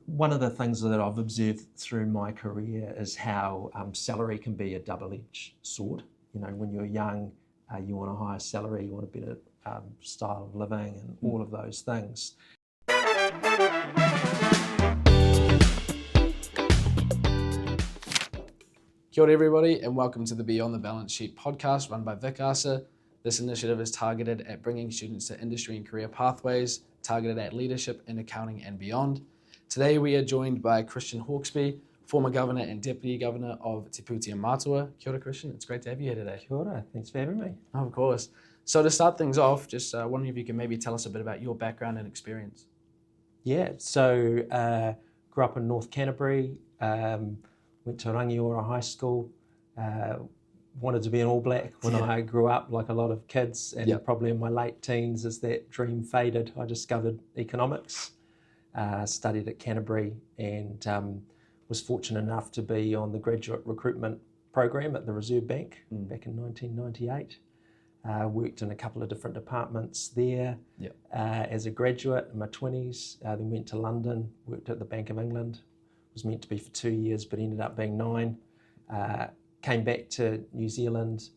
One of the things that I've observed through my career is how salary can be a double-edged sword. You know, when you're young, you want a higher salary, you want a better style of living and all of those things. Kia ora everybody, and welcome to the Beyond the Balance Sheet podcast run by Vic Asa. This initiative is targeted at bringing students to industry and career pathways, targeted at leadership in accounting and beyond. Today we are joined by Christian Hawkesby, former Governor and Deputy Governor of Te Pūtea Matua. Kia ora, Christian, it's great to have you here today. Kia ora, thanks for having me. Oh, of course. So to start things off, just wondering if you can maybe tell us a bit about your background and experience. Yeah, so grew up in North Canterbury, went to Rangiora High School, wanted to be an All Black when I grew up, like a lot of kids, and probably in my late teens as that dream faded, I discovered economics, studied at Canterbury, and was fortunate enough to be on the graduate recruitment program at the Reserve Bank back in 1998. Worked in a couple of different departments there as a graduate in my 20s, then went to London, worked at the Bank of England, was meant to be for 2 years but ended up being 9. Came back to New Zealand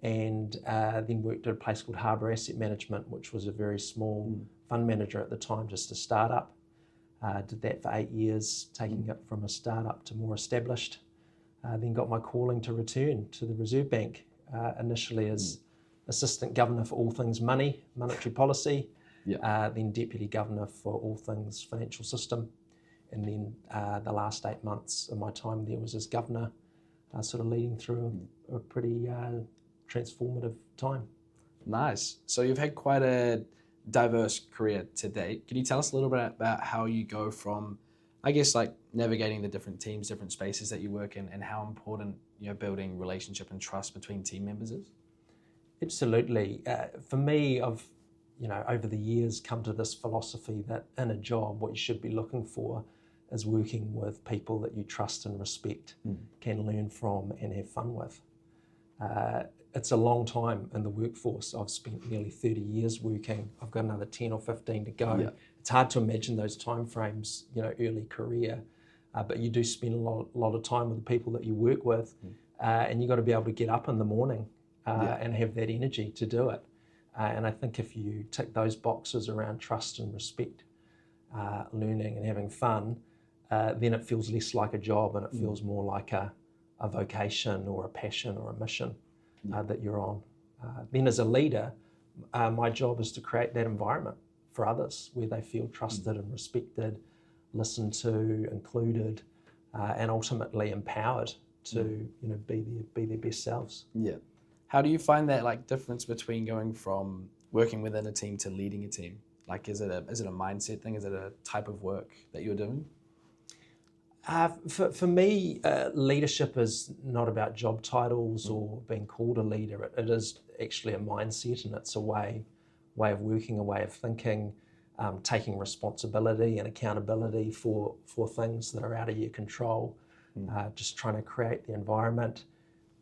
and then worked at a place called Harbour Asset Management, which was a very small fund manager at the time, just a startup. Did that for 8 years, taking it from a startup to more established. Then got my calling to return to the Reserve Bank, initially as Assistant Governor for all things money, monetary policy, then Deputy Governor for all things financial system. And then the last 8 months of my time there was as Governor, sort of leading through a pretty transformative time. Nice. So you've had quite a diverse career to date. Can you tell us a little bit about how you go from, I guess, like navigating the different teams, different spaces that you work in, and how important, you know, building relationship and trust between team members is? Absolutely. For me, I've, over the years come to this philosophy that in a job, what you should be looking for is working with people that you trust and respect, can learn from and have fun with. It's a long time in the workforce. I've spent nearly 30 years working. I've got another 10 or 15 to go. It's hard to imagine those time frames, early career, but you do spend a lot of time with the people that you work with, and you've got to be able to get up in the morning and have that energy to do it. And I think if you tick those boxes around trust and respect, learning and having fun, then it feels less like a job and it feels more like a vocation or a passion or a mission that you're on. Then as a leader, my job is to create that environment for others where they feel trusted and respected, listened to, included, and ultimately empowered to be their best selves. Yeah. How do you find that difference between going from working within a team to leading a team? Like, is it a mindset thing? Is it a type of work that you're doing? For me, leadership is not about job titles or being called a leader. It is actually a mindset, and it's a way of working, a way of thinking, taking responsibility and accountability for things that are out of your control, just trying to create the environment.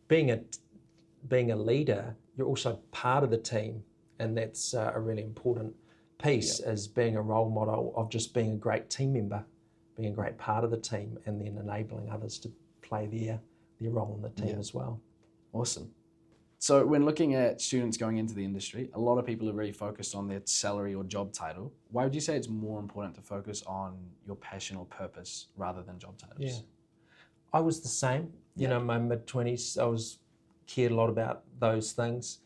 Being a leader, you're also part of the team, and that's a really important piece, as being a role model of just being a great team member, being a great part of the team, and then enabling others to play their role in the team as well. Awesome. So when looking at students going into the industry, a lot of people are really focused on their salary or job title. Why would you say it's more important to focus on your passion or purpose rather than job titles? Yeah, I was the same. In my mid-20s, I cared a lot about those things.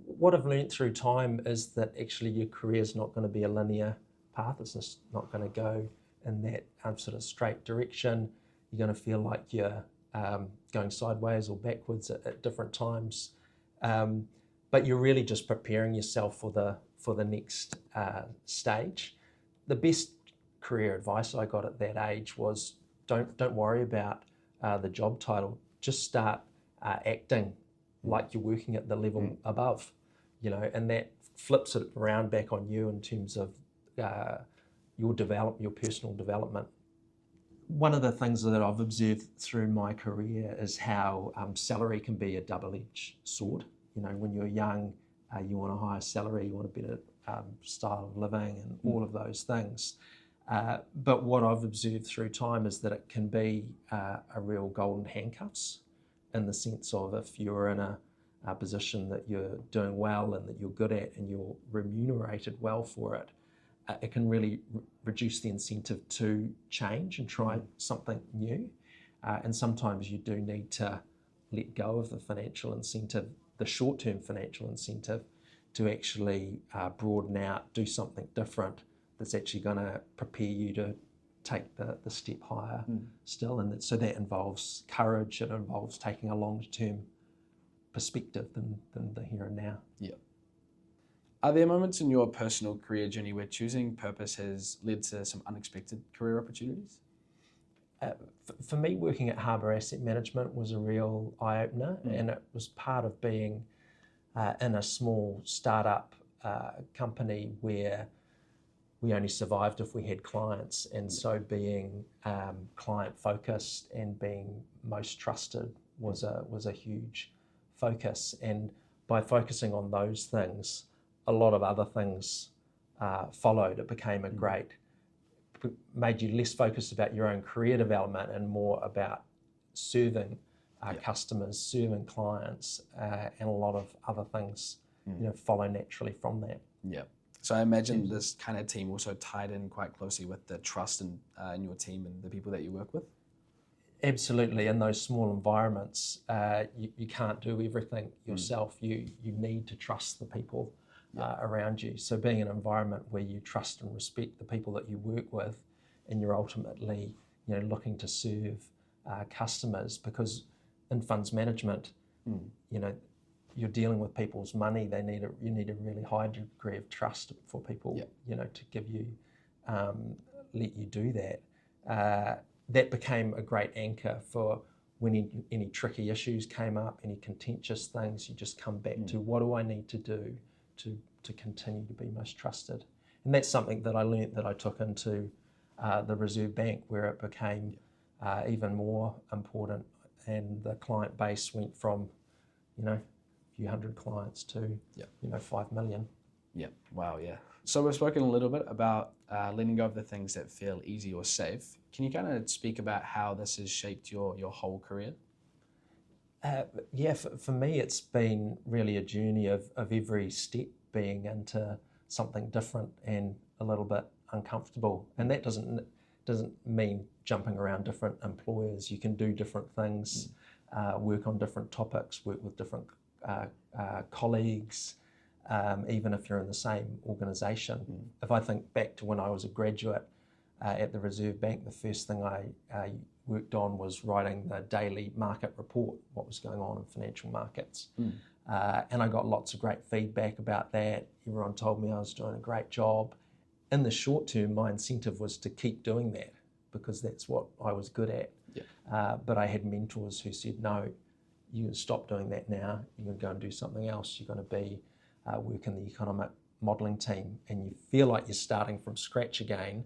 What I've learned through time is that actually your career is not going to be a linear path. It's just not going to go in that sort of straight direction. You're going to feel like you're going sideways or backwards at different times, but you're really just preparing yourself for the next stage. The best career advice I got at that age was don't worry about the job title. Just start acting like you're working at the level above, and that flips it around back on you in terms of your personal development. One of the things that I've observed through my career is how salary can be a double-edged sword. When you're young, you want a higher salary, you want a better style of living and all of those things. But what I've observed through time is that it can be a real golden handcuffs, in the sense of if you're in a position that you're doing well and that you're good at and you're remunerated well for it, it can really reduce the incentive to change and try something new. And sometimes you do need to let go of the financial incentive, the short-term financial incentive, to actually broaden out, do something different that's actually going to prepare you to take the step higher still. And so that involves courage, it involves taking a longer-term perspective than the here and now. Yeah. Are there moments in your personal career journey where choosing purpose has led to some unexpected career opportunities? For me, working at Harbour Asset Management was a real eye-opener, and it was part of being in a small startup company where we only survived if we had clients, and so being client-focused and being most trusted was a huge focus. And by focusing on those things, a lot of other things followed. It became a great, made you less focused about your own career development and more about serving customers, serving clients, and a lot of other things follow naturally from that. Yeah. So I imagine this kind of team also tied in quite closely with the trust in your team and the people that you work with? Absolutely. In those small environments, you can't do everything yourself. You need to trust the people around you. So being in an environment where you trust and respect the people that you work with, and you're ultimately looking to serve customers, because in funds management, you're dealing with people's money. You need a really high degree of trust for people, to give you, let you do that. That became a great anchor for when any tricky issues came up, any contentious things. You just come back to, what do I need to do to continue to be most trusted? And that's something that I learnt that I took into the Reserve Bank, where it became even more important, and the client base went from a few hundred clients to 5 million. Yeah. Wow. Yeah. So we've spoken a little bit about letting go of the things that feel easy or safe. Can you kind of speak about how this has shaped your whole career? For me, it's been really a journey of every step being into something different and a little bit uncomfortable. And that doesn't mean jumping around different employers. You can do different things, work on different topics, work with different colleagues, even if you're in the same organisation. If I think back to when I was a graduate at the Reserve Bank, the first thing I worked on was writing the daily market report, what was going on in financial markets. And I got lots of great feedback about that. Everyone told me I was doing a great job. In the short term, my incentive was to keep doing that because that's what I was good at. But I had mentors who said, no, you can stop doing that now. You're going to go and do something else. You're going to be work in the economic modelling team, and you feel like you're starting from scratch again,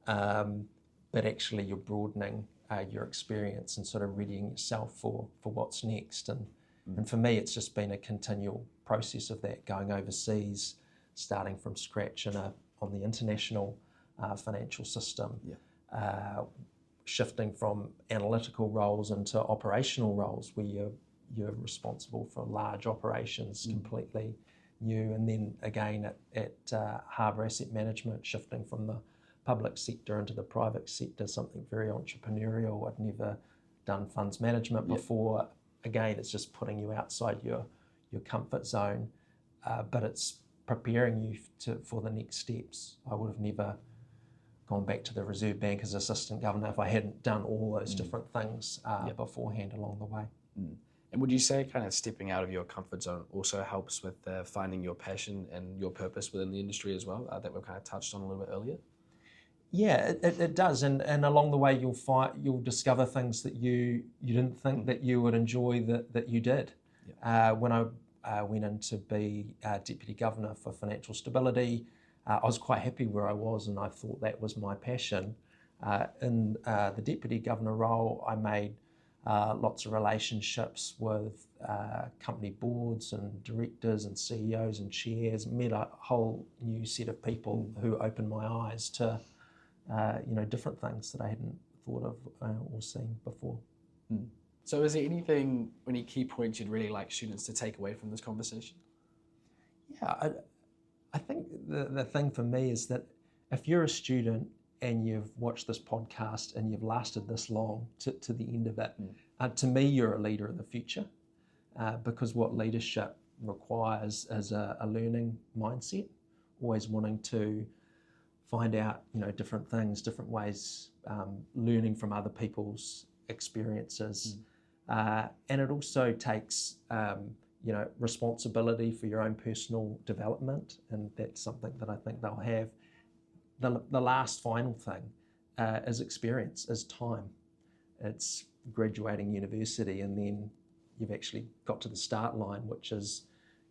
but actually you're broadening your experience and sort of readying yourself for what's next. And for me, it's just been a continual process of that, going overseas, starting from scratch on the international financial system, shifting from analytical roles into operational roles where you're responsible for large operations, completely new. And then again at Harbour Asset Management, shifting from the public sector into the private sector, something very entrepreneurial. I'd never done funds management before. Again, it's just putting you outside your comfort zone, but it's preparing you for the next steps. I would have never gone back to the Reserve Bank as assistant governor if I hadn't done all those different things beforehand along the way. And would you say kind of stepping out of your comfort zone also helps with finding your passion and your purpose within the industry as well, that we've kind of touched on a little bit earlier? Yeah, it does, and along the way you'll discover things that you didn't think that you would enjoy that you did. When I went in to be Deputy Governor for Financial Stability, I was quite happy where I was, and I thought that was my passion. In the Deputy Governor role, I made lots of relationships with company boards and directors and CEOs and chairs, met a whole new set of people who opened my eyes to different things that I hadn't thought of or seen before. So is there any key points you'd really like students to take away from this conversation? Yeah, I think the thing for me is that if you're a student and you've watched this podcast and you've lasted this long to the end of it, to me, you're a leader of the future, because what leadership requires is a learning mindset, always wanting to find out, different things, different ways, learning from other people's experiences. And it also takes, responsibility for your own personal development, and that's something that I think they'll have. The last final thing is experience, is time. It's graduating university, and then you've actually got to the start line, which is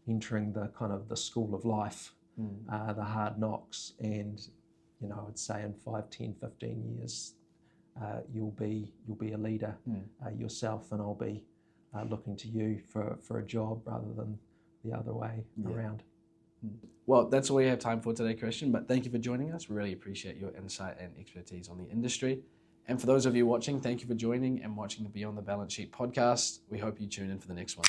entering the kind of the school of life, the hard knocks. And I'd say in 5, 10, 15 years, you'll be a leader yourself, and I'll be looking to you for a job rather than the other way around. Well, that's all we have time for today, Christian, but thank you for joining us. We really appreciate your insight and expertise on the industry. And for those of you watching, thank you for joining and watching the Beyond the Balance Sheet podcast. We hope you tune in for the next one.